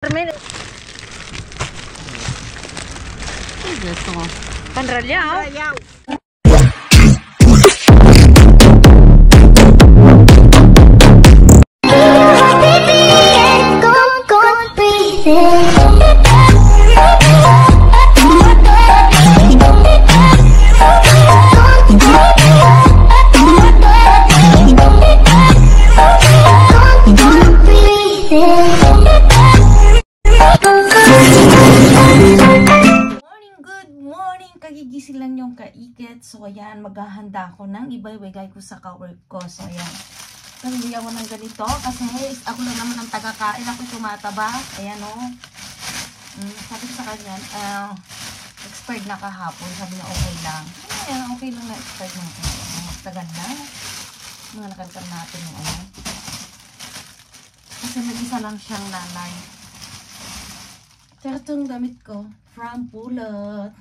Carmen. Ito. Panralyaw. Panralyaw. Kagigising lang yung kaikit. So, ayan, maghahanda ako ng iba-ibigay ko sa kawork ko. So, ayan. Pamili ako ng ganito kasi ako lang naman ang tagakain. Ako tumataba. Ayan, o. Sabi ko sa kanya, expired na kahapon. Sabi niya, okay lang. Ayan, okay lang na expired na kahapon. Magtagal na. Mga nakalkan natin yung ano. Kasi mag-isa lang siyang nanay. Pero itong damit ko, from Pulot.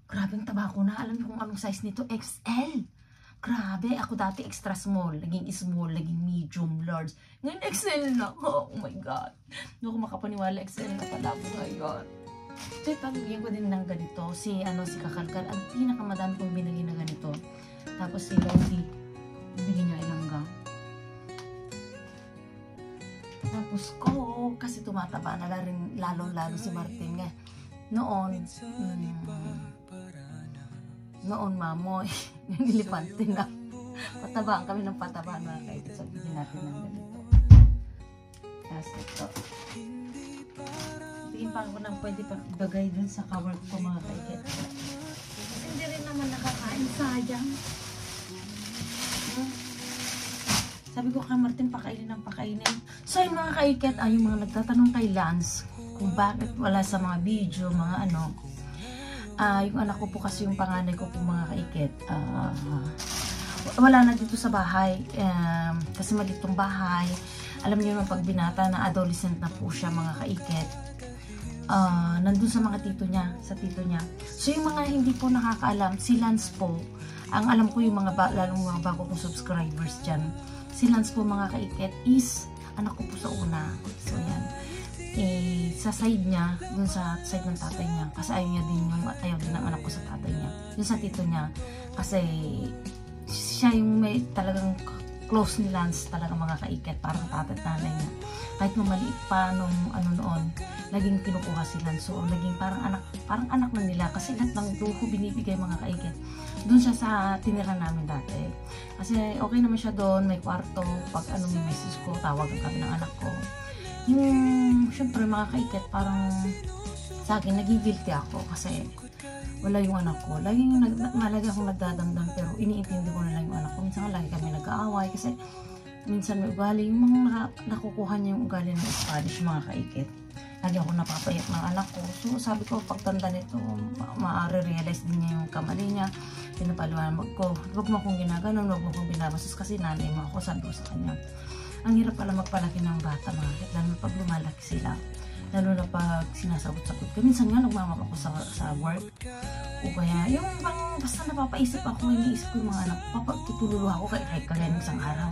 Grabe ang taba ko na. Alam niyo kung anong size nito? XL. Grabe. Ako dati extra small. Naging small. Naging medium, large. Ngayon XL na. Oh my God. Hindi ako makapaniwala. XL na pala po ngayon. So, bigyan ko din ng ganito. Si Kakalkal. Ang pinakamadami kong binili na ganito. Tapos si Lodi. Bigyan niya ilangga. Tapos ko. Kasi tumataba na rin. Lalo si Martin. Noon mamoy, nilipante na. Patabaan kami ng patabaan mga kaibig. Sabihin natin ng ganito. Tapos ito. Tingin pa ako ng pwede pa bagay dun sa kawork ko mga kaibig. Kasi hindi rin naman nakakain. Sayang. Sabi ko kay Martin, pakainin ng pakainin. So yung mga kaiket, yung mga nagtatanong kay Lance kung bakit wala sa mga video, mga ano. Yung anak ko po kasi yung panganay ko po mga kaiket, wala na dito sa bahay, kasi malitong bahay. Alam niyo naman pag binata na adolescent na po siya mga kaiket, nandun sa mga tito niya, sa tito niya. So yung mga hindi po nakakaalam, si Lance po, ang alam ko yung mga lalong mga bago kong subscribers dyan, si Lance po mga kaiket is anak ko po sa una. So yan. Sa side niya, dun sa side ng tatay niya, kasi ayaw din ng anak ko sa tatay niya. Dun sa tito niya, kasi siya yung may talagang close ni Lance talaga mga kaiket, parang tatay at nanay niya. Kahit nung maliit pa nung noon, naging kinukuha si Lance. So, naging parang anak na nila, kasi lahat ng luho binibigay mga kaiket. Dun siya sa tinira namin dati. Kasi okay naman siya doon, may kwarto, pag may message ko, tawagan kami ng anak ko. Yung, syempre mga kaiket, parang sa akin, nagigilty ako kasi wala yung anak ko. Lagi akong nagdadamdam, pero iniintindi ko na lang yung anak ko. Minsan lagi kami nag-aaway kasi minsan may ugali. Yung mga nakukuha niya yung ugali ng Spanish, mga kaiket. Lagi ako napapayat ng anak ko. So sabi ko, pagtanda nito, ma-realize din niya yung kamali niya. Pinapaliwanag ko, huwag mo akong ginaganon, huwag mo akong binabastos kasi nanay mo ako, sabi ko sa kanya. Ang hirap pala magpalaki ng bata mga kapatid, lalo na pag lumalaki sila. Lalo na pag sinasagot-sagot ko. Minsan nga nagmamap ako sa work. O kaya yung bang basta napapaisip ako, iniisip ko yung mga anak. Tutululuha ko kahit kagaya ng isang araw.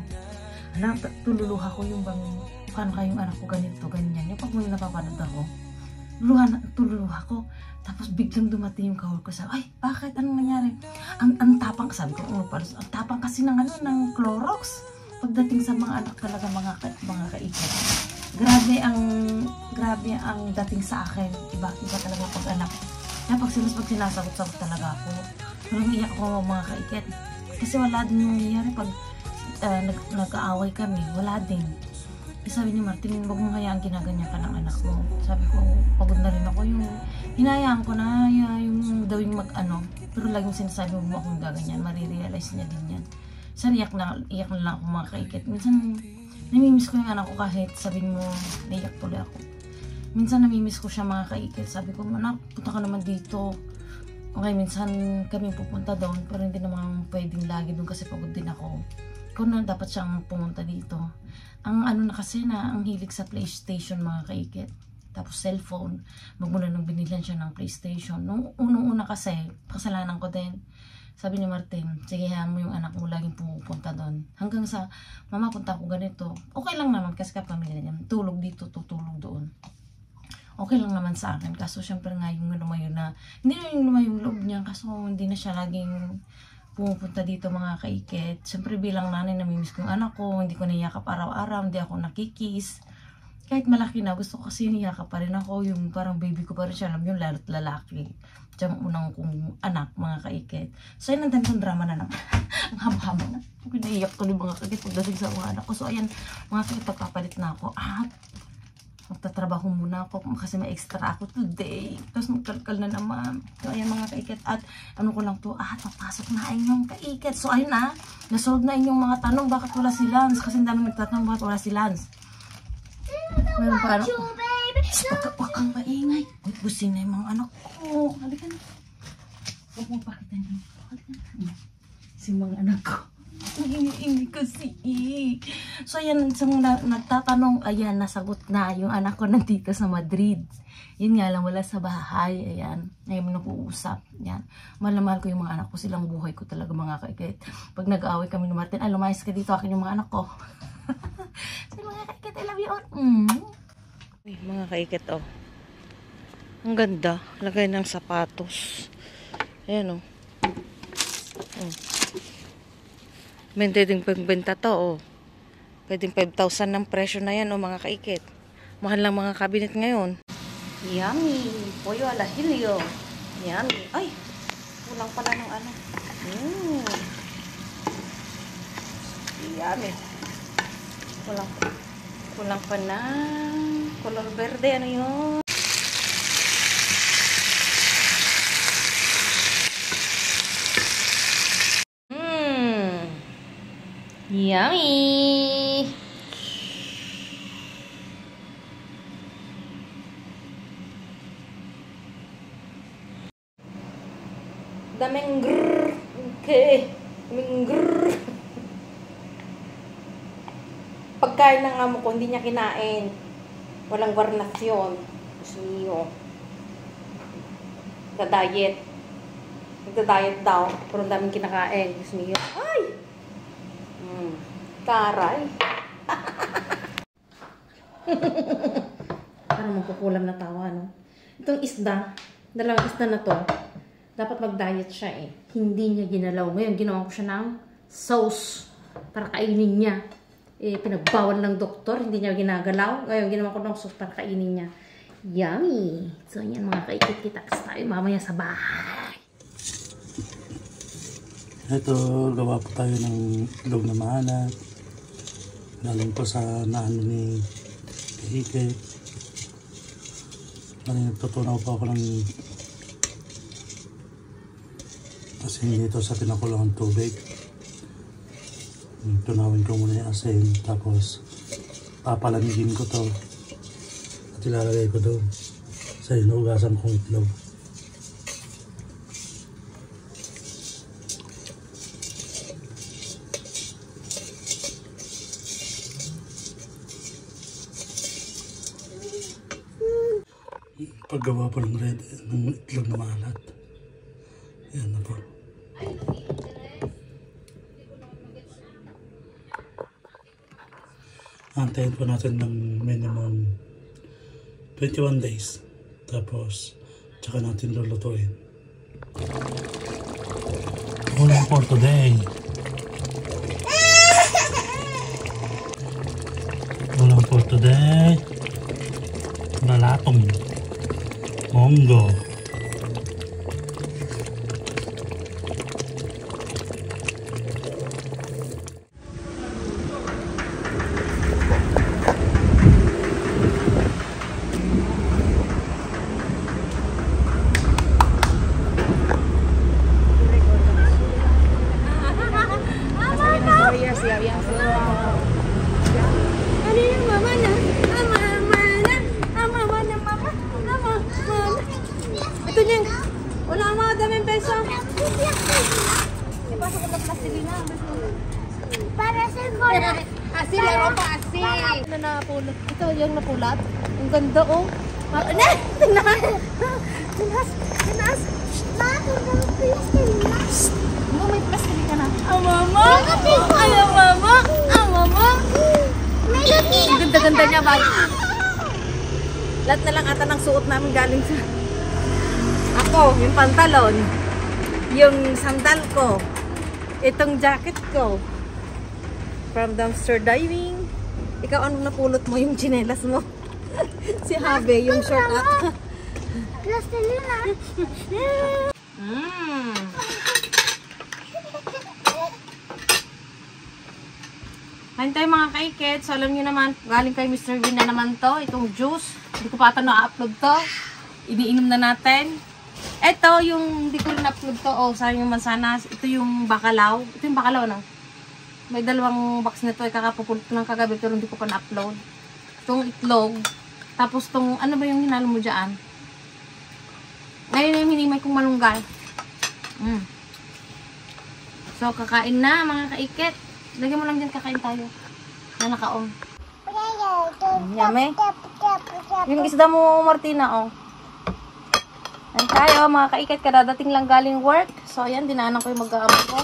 Tululuha ko yung bang paano kayong anak ko ganito, ganyan. Yung pag may napapanood ako, tululuha ko. Tapos biglang dumating yung kawork ko sa, ay, bakit? Anong nangyari? Ang tapang, sabi ko, ang tapang kasi ng Clorox. Pagdating sa mga anak talaga mga kaiket. Grabe ang dating sa akin. Iba talaga pag anak. Kaya pag sinasagot-sagot talaga ako. Parang iyak ako mga kaiket. Kasi wala din yung nangyayari pag nag-aaway kami. Wala din. Sabi ni Martin, huwag mong hayaan ginaganyan ka ng anak mo. Sabi ko, pagod na rin ako yung hinayaan ko na yung daw yung pero laging sinasabi mo akong gaganyan. Marirealize niya din yan. Minsan iyak na lang ako mga kaiket. Minsan namimiss ko yung anak ko kahit sabihin mo naiyak tuloy ako. Minsan namimiss ko siya mga kaiket. Sabi ko, anak, punta ka naman dito. Okay, minsan kami pupunta doon pero hindi naman pwedeng lagi doon kasi pagod din ako. Ikaw na dapat siyang pumunta dito. Ang na kasi ang hilig sa PlayStation mga kaiket. Tapos cellphone. Magmula nung binilan siya ng PlayStation. Nung unang-una kasi, kasalanan ko din. Sabi ni Martin, sige hayaan mo yung anak mo laging pumupunta doon. Hanggang sa, mama punta ko ganito. Okay lang naman kasi kapamilya niya. Tulog dito, tutulog doon. Okay lang naman sa akin. Kaso syempre nga yung lumayo na, hindi na yung lumayo yung loob niya. Kaso hindi na siya laging pumupunta dito mga kaikit. Syempre bilang nanay, namimiss ko yung anak ko. Hindi ko niyakap araw-araw. Hindi ako nakikis. Kahit malaki na, gusto ko kasi niyakap pa rin ako. Yung parang baby ko pa rin siya. Alam yung lalo't lalaki. Diyan unang kong anak, mga kaikit. So, yun ang daming drama na naman. Ang haba-haba na. Naiyak ko yung mga kaikit pagdating sa mga anak ko. So, ayan, mga kaikit, pagpapalit na ako. Magtatrabaho muna ako kasi may extra ako today. Tapos magkalkal na naman. So, ayan mga kaikit. At ano ko lang to, papasok na inyong kaikit. So, ayun na. Nasolve na inyong mga tanong. Bakit wala si Lance? Kasi ang dami nagtatanong bakit wala si Lance. Meron pa ano? Huwag kang maingay. Uy, busing na yung mga anak ko. Halika na. Huwag mo pakita niyo. Halika na. Si mga anak ko. Ingay kasi. So, ayan, sa mga nagtatanong, ayan, nasagot na yung anak ko nandito sa Madrid. Yun nga lang, wala sa bahay. Ayan, ngayon nag-uusap. Ayan, mahal ko yung mga anak ko. Silang buhay ko talaga mga kaikit. Pag nag-aaway kami ni Martin, lumayas ka dito, akin yung mga anak ko. So, mga kaikit, I love you all. Mga kaikit, oh. Ang ganda. Lagay ng sapatos. Ayan, oh. Pwedeng pagbenta to, oh. Pwedeng 5,000 ng presyo na yan, oh, mga kaikit. Mahal lang mga cabinet ngayon. Yummy! Pollo al ajillo. Yummy! Ay! Kulang pala ng ano. Yummy! Kulang pa ng color verde. Ano yun? Yummy! Daming grrr. Okay. Daming grrr. Pagkain ng amo ko, hindi niya kinain. Walang warnasyon. Gusto niyo. Nagda-diet. Nagda-diet daw. Pero ang daming kinakain. Gusto niyo. Ay! Taray. Parang magkukulam na tawa, no? Itong isda, dalawang isda na to, dapat mag-diet siya eh. Hindi niya ginalaw. Ngayon, ginawa ko siya ng sauce para kainin niya. Pinagbawal ng doktor, hindi niya ginagalaw. Ngayon, ginawa ko ng sauce para kainin niya. Yummy! So, yan mga kaikit-kitakas tayo mamaya sa bahay. Ito, gawa po tayo ng itlog na maalat. Galing po sa naano ni Hike. Nagtutunaw po ako ng asin dito sa pinakulang tubig. Tunawin ko muna yung asin. Tapos papalamigin ko to. At ilalagay ko doon sa inugasan kong itlog. Paggawa po ng itlog na maalat. Yan na po. Antayin po natin ng minimum 21 days. Tapos, tsaka natin lulutuin. Ulam for today. Ulam for today. Lalatong. Monggo. Wala mga daming peso. Ipasok ko na plastilina. Para sa kola. Asin, laro pa asin. Ano na napulot? Ito yung napulat. Ang ganda oh. Tingnan! Tinas! Tinas! Bakit ang plastilina? Oh, may plastic ka na. Mama! Ay, mama! Mama! Ang ganda-ganda niya, bag. Lahat na lang ata ng suot namin galing sa... Ako, yung pantalon. Yung sandal ko. Itong jacket ko. From dumpster diving. Ikaw, anong napulot mo? Yung tsinelas mo? Si Habe, yung short at... Plastilina. Kain tayo mga kaiket. So alam nyo naman, galing kay Mr. Bean na naman to. Itong juice. Hindi ko pa ata na-upload to. Iniinom na natin. Ito yung hindi ko rin upload to. Oh, sayang yung mansanas. Ito yung bakalaw. Ito yung bakalaw, no? May dalawang box nito. Kakapupulot ko ng kagabi pero hindi ko pa na-upload. Itong itlog. Tapos itong, ano ba yung hinalo mo dyan? Ngayon yung hinimay kong malunggay. So, kakain na mga kaiket. Lagyan mo lang dyan, kakain tayo. Na naka-on. Yummy. Yung isda mo, Martina, oh. Ayan tayo, mga kaiket. Kadadating lang galing work. So, ayan, dinaanan ko yung mag-aamo ko.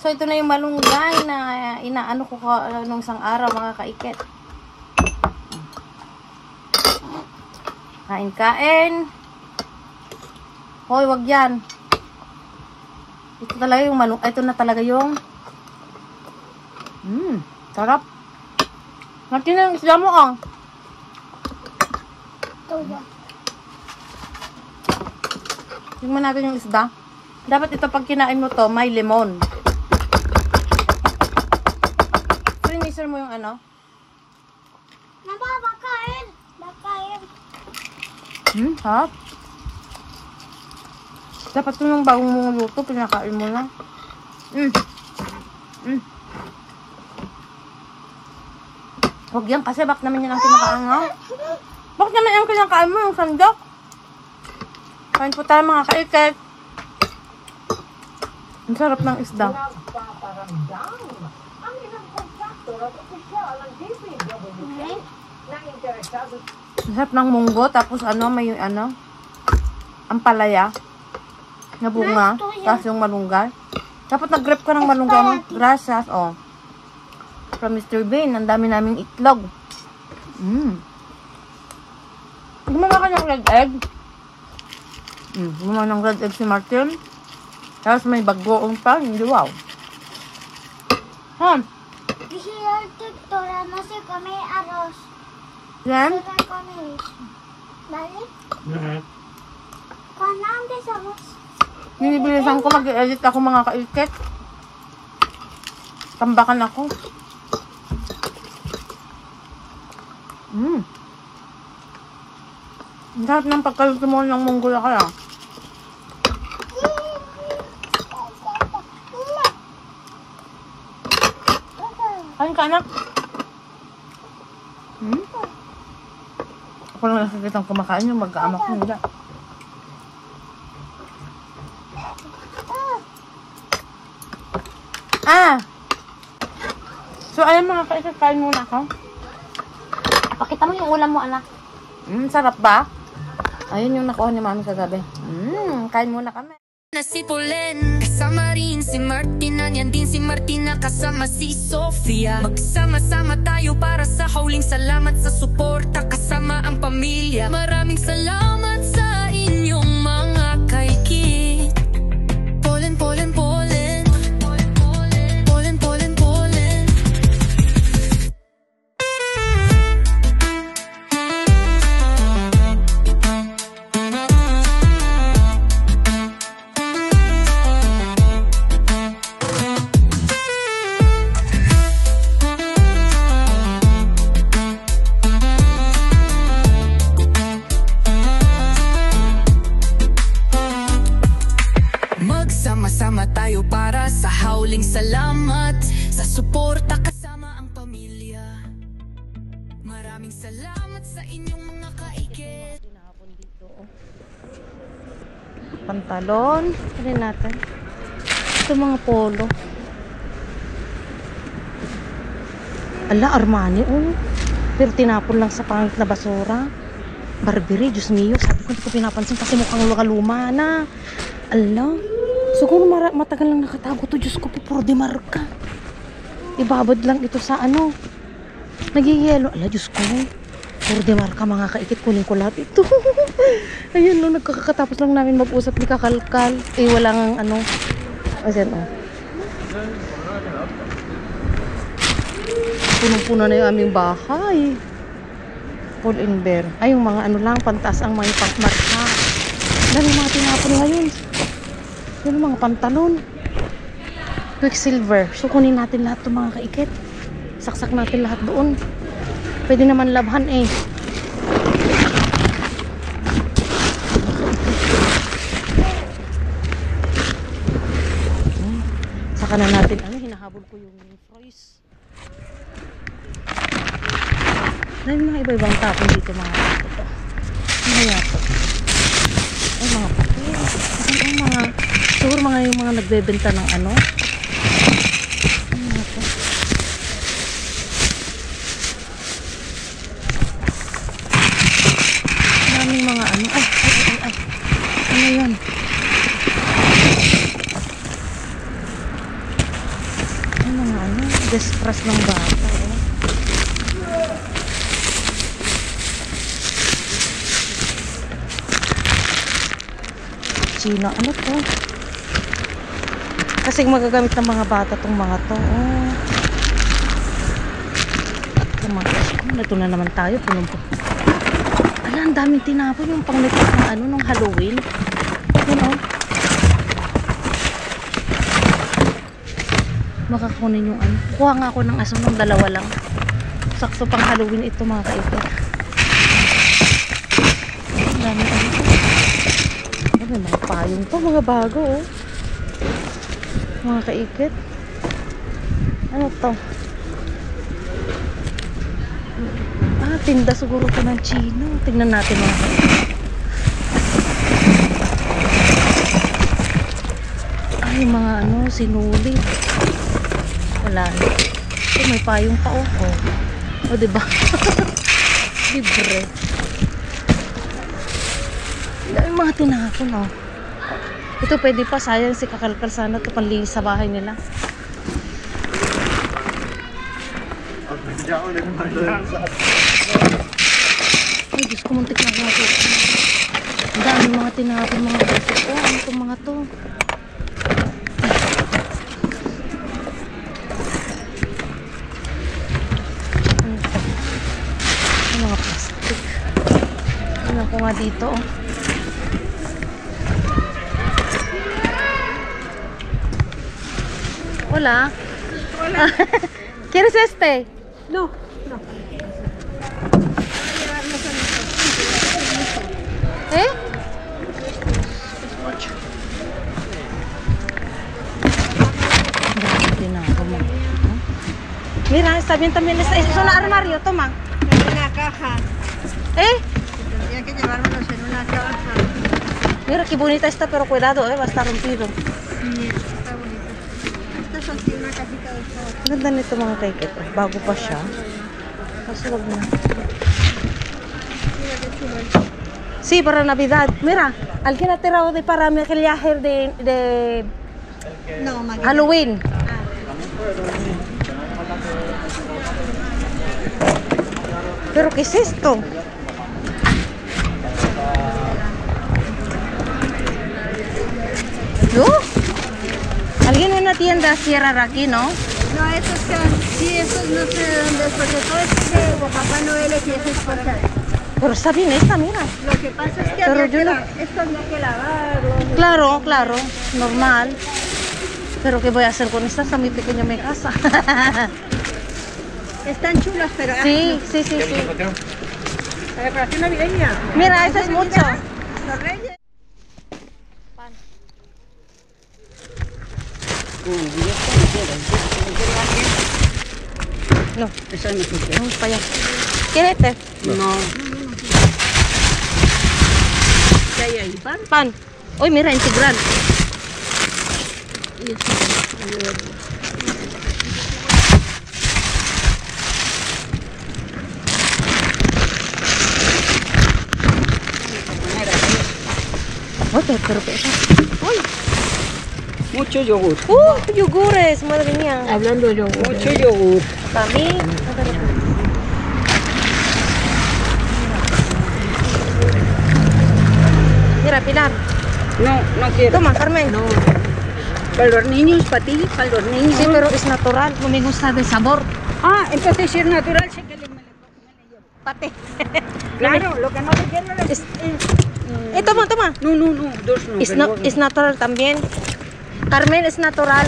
So, ito na yung malunggay na inaano ko nung isang araw, mga kaiket. Kain-kain. Hoy, wag yan. Ito talaga yung malunggay. Ito na talaga yung sarap. Martin yung isda mo, oh. Tingnan natin yung isda. Dapat ito pag kinain mo to, may lemon. Finisher mo yung ano? Mama, bakain. Bakain. Sarap. Dapat ito yung bagong mong luto, pinakain mo na. Huwag yan kasi bak naman yan ang kinakaangaw. Bak naman yung kinakain mo, yung sandok. Kain po tayo mga kaiket. Ang sarap ng isda. Ang sarap ng munggo, tapos ano, may ano, ang palaya. Na bunga, tapos yung malunggay. Dapat nag-grab ka ng malunggay mo. Grasas, oh. From Mr. Bean, ang dami naming itlog. Gumawa ka ng red egg. Gumawa ng red egg si Martin. Tapos may bagoong pa, hindi wow. Kasi yung tiktora na si kami aros. Yan? Sila kami. Dali? Kanang desamos. Binibilisan ko, mag-edit ako mga kaiket. Tambakan ako. Ang sarap ng pagkaluto mo ng munggula kaya. Kain ka, anak. Ako lang nakikita ang kumakain yung mag-aamak mo nila. So, ayan mga kaiket, kain muna ako. Pakita mo yung ulam mo, anak. Sarap ba? Ayun yung nakuha ni mami sa gabi. Kain muna kami. Na si Polen, kasama rin si Martina, yan din si Martina, kasama si Sofia. Magsama-sama tayo para sa hauling salamat sa suporta, kasama ang pamilya. Maraming salamat sa inyong mga kaikit. Polen, Polen, Polen. Polen, Polen, Polen. Magsama-sama tayo para sa hauling salamat sa suporta, kasama ang pamilya. Maraming salamat sa inyong mga kaikit. Pantalon. Ano natin? Ito mga polo. Ala, Armani, oh. Pero tinapon lang sa pangit na basura. Burberry, Diyos mio. Sabi ko, hindi ko pinapansin kasi mukhang luma na. Ala. Siguro matagal lang nakatago to. Diyos ko po, puro demarka. Ibabad lang ito sa ano. Nagigiyelo. Ala, Diyos ko. Puro demarka mga kaikit. Kunin ko lahat ito. Ayun, no, nagkakatapos lang namin mag-usap ni Kakalkal. Eh, wala nga ano. Ayan, oh. Punong-puno na yung aming bahay. Paul and Bear. Ay, yung mga ano lang, pantaas ang mga pangmarka. Dami mga tinapon ngayon. Yung mga pantalon. Quicksilver. So, kunin natin lahat ng mga kaikit. Saksak natin lahat doon. Pwede naman labhan eh. Saka na natin, ano, hinahabol ko yung fries. Dahil mga iba-ibang tapon dito mga ito. Ano yato? Ay, mga papel. Ay, mga, siguro mga yung mga nagbebenta ng ano. Ano yato? Maraming mga ano. Ay. Ano yan? Ay, mga ano. Despress ng bata. Chino, ano to? Kasi magagamit ng mga bata tong mga to. Oh. Ito na naman tayo. Punong po. Ala, ang daming tinapon yung pangnitis ng ano, nung Halloween. Yun, oh. Makakunin yung ano. Kuha nga ako ng asong ng dalawa lang. Sakto pang Halloween ito mga kaipit. Ang dami ano. May mga payong to, mga bago oh. Mga kaikit. Ano to? Ah, tinda siguro to ng Chino. Tingnan natin mga kaikit. Ay, mga ano, sinuli. Wala na. May payong pa oh. O, diba? Libre. Yung mga tinapon, oh. Ito pwede pa, sayang si Kakalkal sana ito panlinis sa bahay nila. Ay, Diyos ko, muntik na ako. Ang dami mga tinapon, mga beso. Oh, ano itong mga to? Ano ito? Ang mga plastic. Ano ko nga dito, oh. Hola. Hola. ¿Quieres este? No, no. ¿Eh? Mira, está bien también. Es un armario, toma. En una caja. ¿Eh? Tendría que llevármelos en una caja. Mira qué bonita está, pero cuidado, va a estar rompido. Sí, está bonito. Esta es así, una cajita de todo. Ganda nito mga kaikit. Bago pa siya. Kasi wag na. Mira qué chulo es. Sí, para Navidad. Mira, alguien ha tirado de para maquillaje de No, maquillaje. Halloween. ¿Pero qué es esto? ¿No? Alguien en una tienda cierra aquí, ¿no? No, estos que sí, estos no sé de dónde es, porque todo esto es de Papá Noel y esas cosas. Pero está bien esta, mira. Lo que pasa es que Pero había yo que no- esto había que lavarlo. Claro, claro, normal. Pero ¿qué voy a hacer con esta? Está muy pequeña mi casa. Están chulos, pero... Sí, sí, sí, sí. La decoración navideña. Mira, eso es mucho. Los reyes. No, vamos para allá. ¿Quieres este? No. ¿Qué hay ahí? ¿Pan? Pan. Uy, mira, integral. Y esto. Uy, pero eso. Uy. Mucho yogur. Yogures, madre mía. Hablando yo. Mucho yogur. Para mí. Mira, Pilar. No quiero. Toma, Carmen. No, Para los niños, para ti, para los niños. Sí, pero es natural. No me gusta de sabor. Ah, entonces si es natural, sé que me lo llevo. Pate. Claro, lo que no te quiero es... Toma, toma. No, dos no. Es natural también. Carmen, es natural.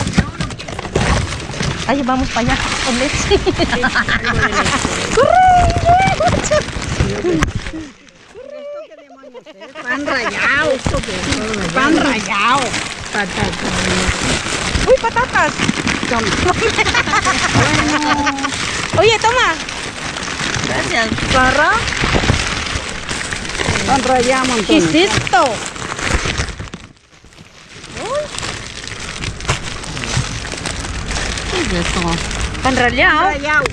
Ay, vamos para allá con leche. Pan rallado. Pan rallado. Uy, patatas. Oye, toma. Gracias. Barra. Pan rallado, ¿Qué montón. es esto? ¿Qué es esto? Pan rallado. Rallado.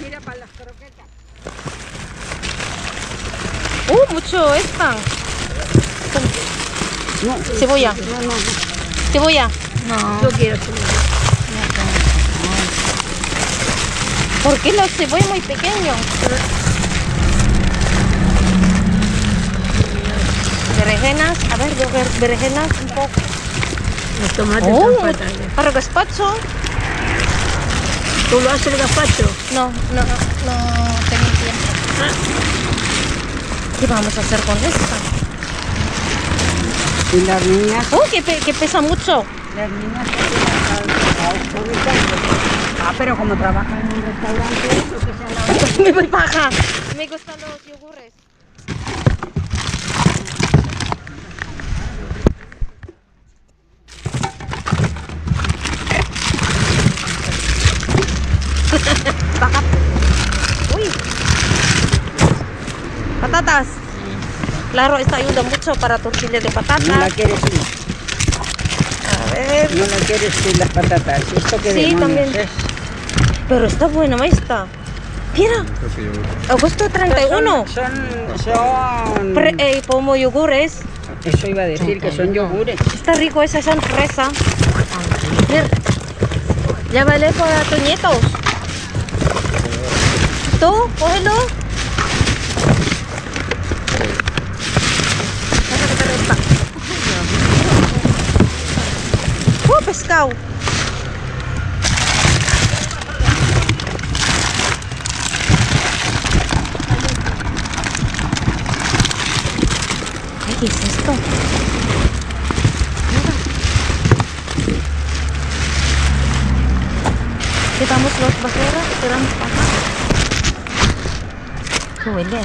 Mira para las croquetas. Mucho esta. No, Cebolla. no. Cebolla. No quiero cebolla. ¿Por qué la cebolla es muy pequeño? Berenjenas. A ver, berenjenas un poco. los tomates están fatales. Para gazpacho. ¿Tú lo haces el gazpacho? No tengo tiempo. ¿Qué vamos a hacer con esta? Y las niñas, Que pesa mucho. las niñas pero como trabajan en un restaurante, lo que sea la... Me voy paja. Me gustan los yogures. Paja. Uy. Patatas. Claro, esta ayuda mucho para tortillas de patatas. No la quieres tú, A ver. no la quieres tú las patatas. Esto que Sí, demonios también. es. Pero está buena, maestra. Mira. Agosto 31. Son... Como yogures. Eso iba a decir, que son yogures. Está rico esa fresa. Mira. Ya vale para tus nietos. Tú, cógelo. Pescado. ¿Qué es esto? Quitamos los basuras y tiramos para acá. ¿Qué huele?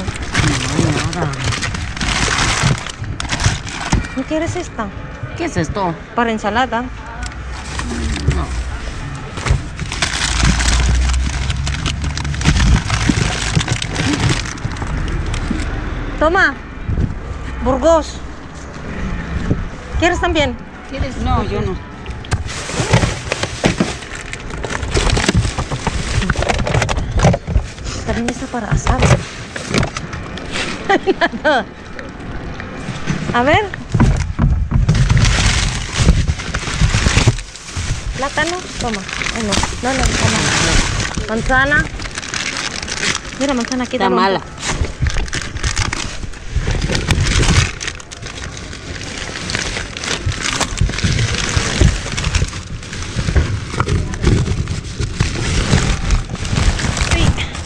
¿No quieres esta? ¿Qué es esto? Para ensalada. Toma. Burgos. ¿Quieres también? No, yo no. También está para asar. A ver. Plátano. Toma. Ay, no, toma. Manzana. Mira, manzana aquí. Está mala.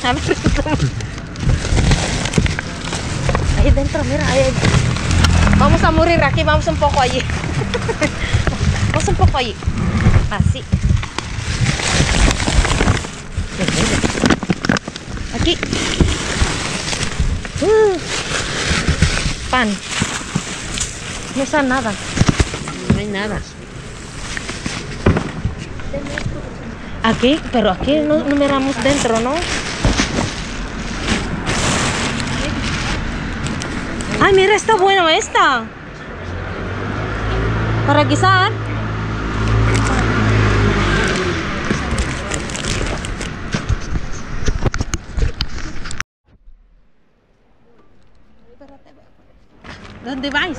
A ver. Ahí dentro, mira, ahí. Vamos a morir aquí, vamos un poco allí. Vamos un poco allí. Así. Aquí. Pan. No está nada. No hay nada. Aquí, pero aquí no miramos dentro, ¿no? Ay, mira, está buena esta. Para guisar. ¿Dónde vais?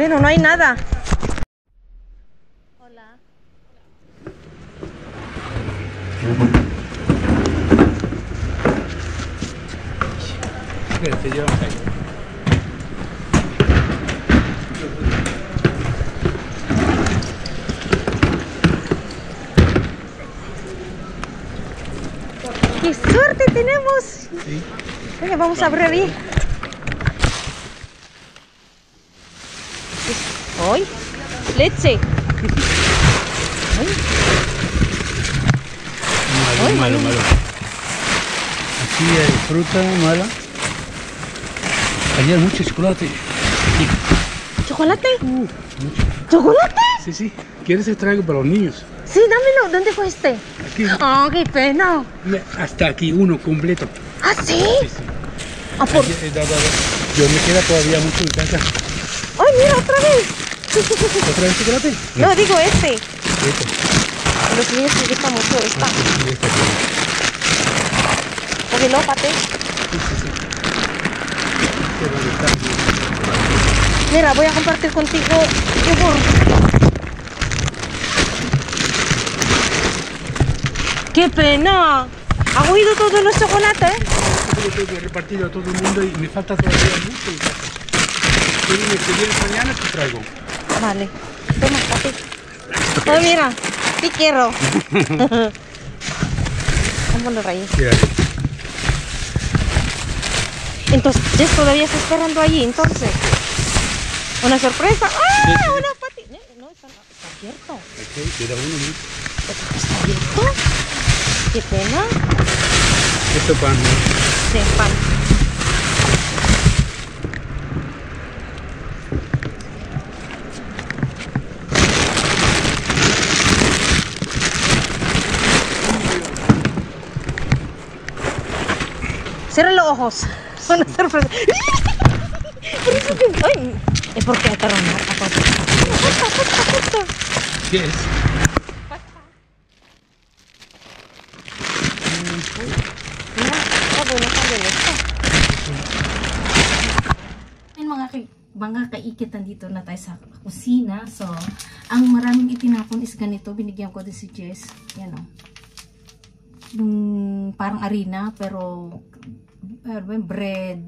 Bueno, no hay nada. Hola. Te llevamos ahí. ¡Qué suerte tenemos! Sí. Venga, vamos a abrir ahí. ¡Ay! ¡Leche! Malo. Aquí hay fruta mala. Allí hay mucho chocolate. ¿Chocolate? Mucho. ¿Chocolate? Sí. ¿Quieres extraigo para los niños? Sí, dámelo. ¿Dónde fue este? Aquí. ¡Oh, qué pena! Hasta aquí, uno completo. ¿Ah, sí? Sí. Ah, por... Yo me queda todavía mucho en casa. ¡Ay, mira, otra vez! ¿Otra vez chocolate? No, digo este. Este. A los niños les gusta mucho esta. Este. Ovilópate. Sí. Mira, voy a compartir contigo yogur. ¡Qué pena! ¿Ha oído todos los chocolates? Yo tengo que repartir a todo el mundo y me falta todavía mucho en casa. Si vienes mañana te traigo. Vale. Toma, papi. Oh, mira. Te quiero. Vámonos ahí. Entonces, Jess todavía está esperando allí, entonces. ¿Una sorpresa? ¡Ah! Sí. ¡Una patita! No, está abierto. Ok, queda uno. ¿Está abierto? ¡Qué pena! Esto pan. Sí, pan. Cierra los ojos. Una sorpresa. Por eso que... ¡Ay! Es porque hay que arrancar. ¿Qué es? Mga kaikitan dito na tayo sa kusina. So, ang maraming itinapon is ganito. Binigyan ko din si Jess. Yan o. Yung parang harina, pero bread.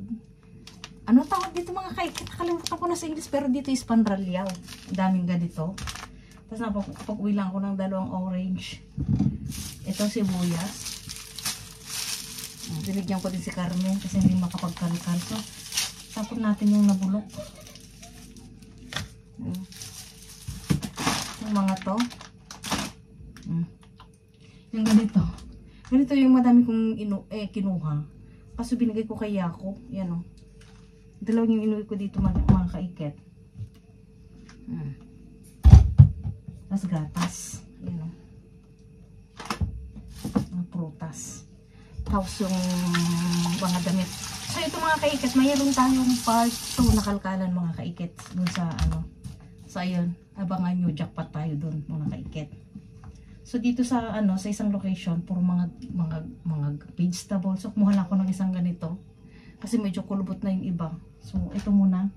Ano tawag dito mga kaikit? Nakalimutan ko na sa English, pero dito is panralyaw. Daming ganito. Tapos napag-uwi lang ako ng 2 orange. Ito sibuyas. Binigyan ko din si Carmen kasi hindi makapagkalkal. So, tapon natin yung nabulok. Yung mga to. Yung ganito. Ganito yung madami kong kinuha. Kaso binigay ko kay Yako. Yan o. Dalawang yung inuwi ko dito mga kaiket. Tapos gatas. Yan o. Mga prutas. Tapos yung mga damit. So ito mga kaiket, mayroon tayong part 2 na kalkalan mga kaiket. Dun sa ano. So ayun, abangan nyo, jackpot tayo dun mga kaiket. So dito sa ano, sa isang location, puro mga vegetables. So kumuha lang ako ng isang ganito. Kasi medyo kulubot na yung iba. So ito muna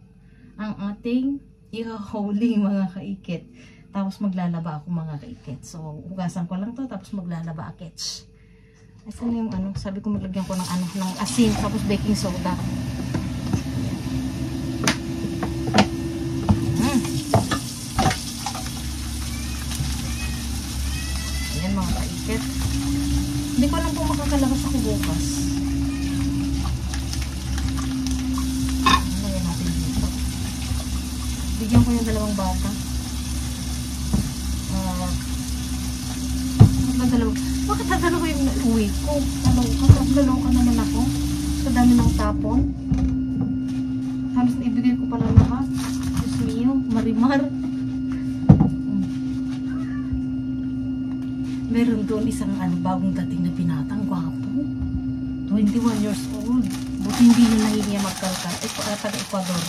ang ating ihahuli mga kaiket. Tapos maglalaba ako mga kaiket. So hugasan ko lang to, tapos maglalaba akets. Asan yung ano, sabi ko maglagyan ko ng ano, ng asin, tapos baking soda. Ayan mga kaiket. Hindi ko lang po makakalabas ako bukas. Ayan natin dito. Bigyan ko yung 2 bata. Bakit dadalawa yung uwi ko? Dalawa ka naman ako. Sa dami ng tapon. Halos na ibigay ko pala lahat. Diyos mio, marimar. Meron doon isang bagong dating na binatang gwapo. 21 years old. Buti hindi niya nahihiya magkalkal. Taga-Ecuador.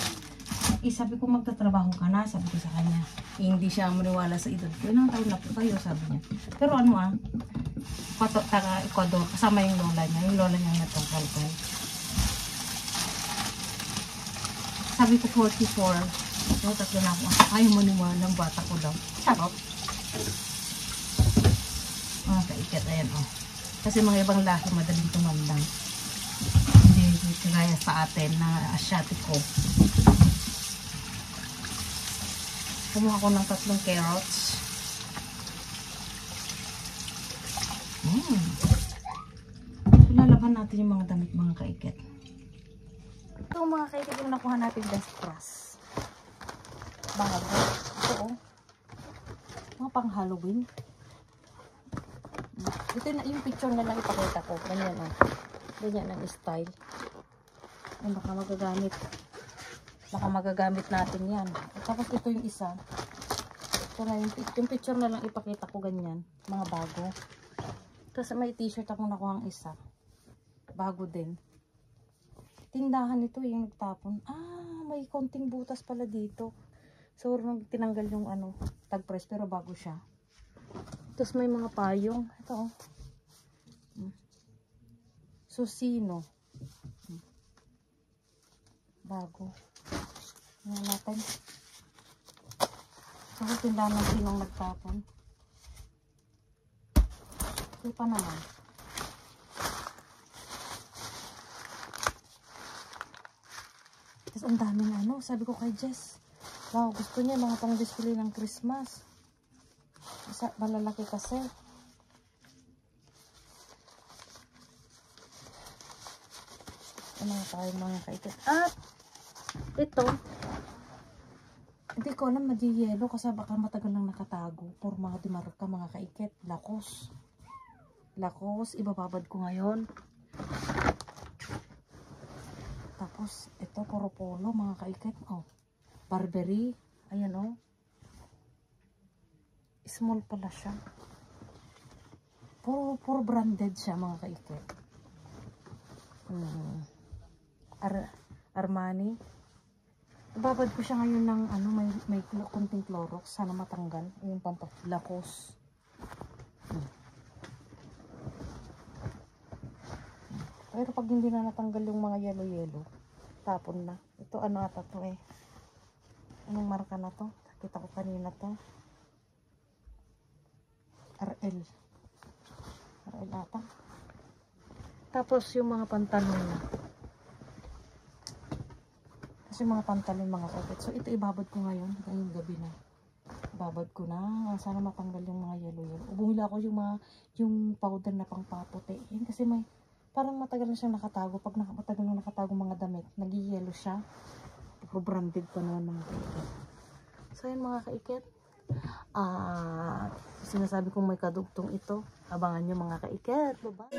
Sabi ko magtatrabaho ka na. Sabi ko sa kanya. Hindi siya maniwala sa edad ko. Ilang taon na po kayo, sabi niya. Pero ano taga-Ecuador. Kasama yung lola niya. Yung lola niya nagkalkal. Sabi ko 44. May tatlo na ako. Ayaw maniwala ng bata ko daw. Charot. Mga kaikit, ayan o. Kasi mga ibang lahi madaling tumandang. Hindi kagaya sa atin na Asiatiko. Kumuha ko ng 3 carrots. Lalaban natin yung mga damit, mga kaikit. Ito mga kaikit yung nakuha natin best press. Bago. Ito o. Mga pang Halloween. Ito na yung picture na lang ipakita ko. Ganyan o. Ganyan ang style. Ay, baka magagamit. Baka magagamit natin yan. At tapos ito yung isa. Ito na yung picture na lang ipakita ko ganyan. Mga bago. Tapos may t-shirt ako nakuha ang isa. Bago din. Tindahan ito yung nagtapon. May konting butas pala dito. So, tinanggal yung tag press pero bago siya. Tapos may mga payong. Ito oh. Susino. Bago. Yan natin. So, tindahan ng sinong nagtapon. Ito pa naman. Tapos ang daming sabi ko kay Jess. Wow, gusto niya mga pang display ng Christmas. Isa, malalaki kasi. Ano tayo mga kaikit. At ito, hindi ko alam madi-yellow kasi baka matagal lang nakatago. Por mga dimarka mga kaikit. Lakos. Lakos, ibababad ko ngayon. Tapos, ito, puro polo, mga kaikit. Oh, Burberry. Ayan, oh. Small pala siya. Puro branded siya, mga kaikit. Armani. Ibabad ko siya ngayon ng, may konting Clorox. Sana matanggal. Ayun, Lakos. Pero pag hindi na natanggal yung mga yellow, tapon na. Ito ata to eh. Anong marka na to? Kita ko kanina to. RL ata. Tapos yung mga pantalon na. Tapos yung mga pantalon, mga kapit. So ito ibabad ko ngayon. Ngayong gabi na. Babad ko na. Sana matanggal yung mga yellow. Bumili ako yung powder na pang paputi. Kasi parang matagal na siyang nakatago. Pag matagal na nakatago mga damit, nag-yellow siya. Branded pa naman mga kaikit. So yun mga kaikit. Sinasabi kong may kadugtong ito. Abangan nyo mga kaikit. Bye-bye.